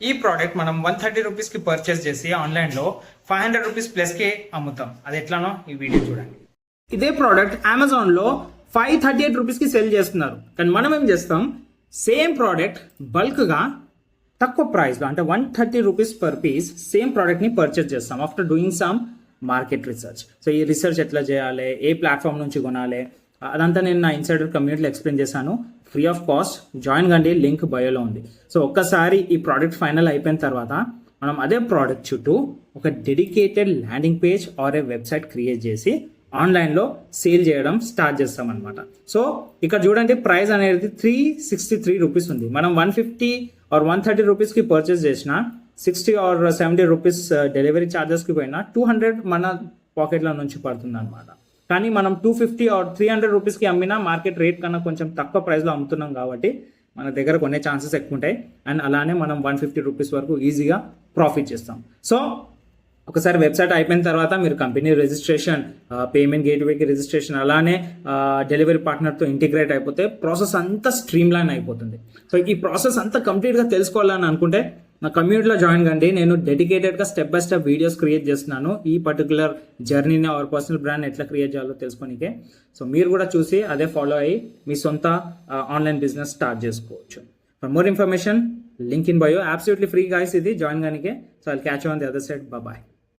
ఈ ప్రోడక్ట్ మనం 130 రూపీస్కి పర్చేస్ చేసి ఆన్లైన్లో 500 రూపీస్ ప్లస్కే అమ్ముతాం. అది ఎట్లానో ఈ వీడియో చూడండి. ఇదే ప్రోడక్ట్ అమెజాన్లో 538 రూపీస్కి సెల్ చేస్తున్నారు. కానీ మనం ఏం చేస్తాం, సేమ్ ప్రోడక్ట్ బల్క్గా తక్కువ ప్రైస్లో అంటే 130 రూపీస్ పర్ పీస్ సేమ్ ప్రోడక్ట్ని పర్చేస్ చేస్తాం after doing some market research. So ఈ రీసెర్చ్ ఎట్లా చేయాలి, ఏ ప్లాట్ఫామ్ నుంచి కొనాలి, అదంతా నేను నా ఇన్సైడర్ కమ్యూనిటీలో ఎక్స్ప్లెయిన్ చేశాను. ఫ్రీ ఆఫ్ కాస్ట్ జాయిన్ కండి, లింక్ బయోలో ఉంది. సో ఒక్కసారి ఈ ప్రోడక్ట్ ఫైనల్ అయిపోయిన తర్వాత మనం అదే ప్రోడక్ట్ చుట్టూ ఒక dedicated landing page or A website create చేసి ఆన్లైన్లో సేల్ చేయడం స్టార్ట్ చేస్తాం అనమాట. సో ఇక్కడ చూడండి, ప్రైస్ అనేది 363 రూపీస్ ఉంది. మనం 150 ఆర్ 130 రూపీస్కి పర్చేస్ చేసిన 60 ఆర్ 70 రూపీస్ డెలివరీ ఛార్జెస్కి పోయినా 200 మన పాకెట్లో నుంచి పడుతుంది అనమాట. కానీ మనం 250 ఆర్ 300 రూపీస్కి అమ్మినా మార్కెట్ రేట్ కన్నా కొంచెం తక్కువ ప్రైస్లో అమ్ముతున్నాం కాబట్టి మన దగ్గర కొనే ఛాన్సెస్ ఎక్కువ ఉంటాయి. అండ్ అలానే మనం 150 రూపీస్ వరకు ఈజీగా ప్రాఫిట్ చేస్తాం. సో ఒకసారి వెబ్సైట్ అయిపోయిన తర్వాత మీరు కంపెనీ రిజిస్ట్రేషన్, పేమెంట్ గేట్వేకి రిజిస్ట్రేషన్, అలానే డెలివరీ పార్ట్నర్తో ఇంటిగ్రేట్ అయిపోతే ప్రాసెస్ అంతా స్ట్రీమ్ లైన్ అయిపోతుంది. సో ఈ ప్రాసెస్ అంతా కంప్లీట్గా తెలుసుకోవాలని అనుకుంటే నా కమ్యూనిటీలో జాయిన్ కండి. నేను డెడికేటెడ్గా step by step videos create చేస్తున్నాను ఈ పర్టికులర్ జర్నీని ఆర్ పర్సనల్ బ్రాండ్ ఎట్లా క్రియేట్ చేయాలో తెలుసుకోనికే. సో మీరు కూడా చూసి అదే ఫాలో అయ్యి మీ సొంత ఆన్లైన్ బిజినెస్ స్టార్ట్ చేసుకోవచ్చు. For more information link in bio, absolutely free guys, ఇది జాయిన్ కానికే. So I'll catch you on the other side. Bye.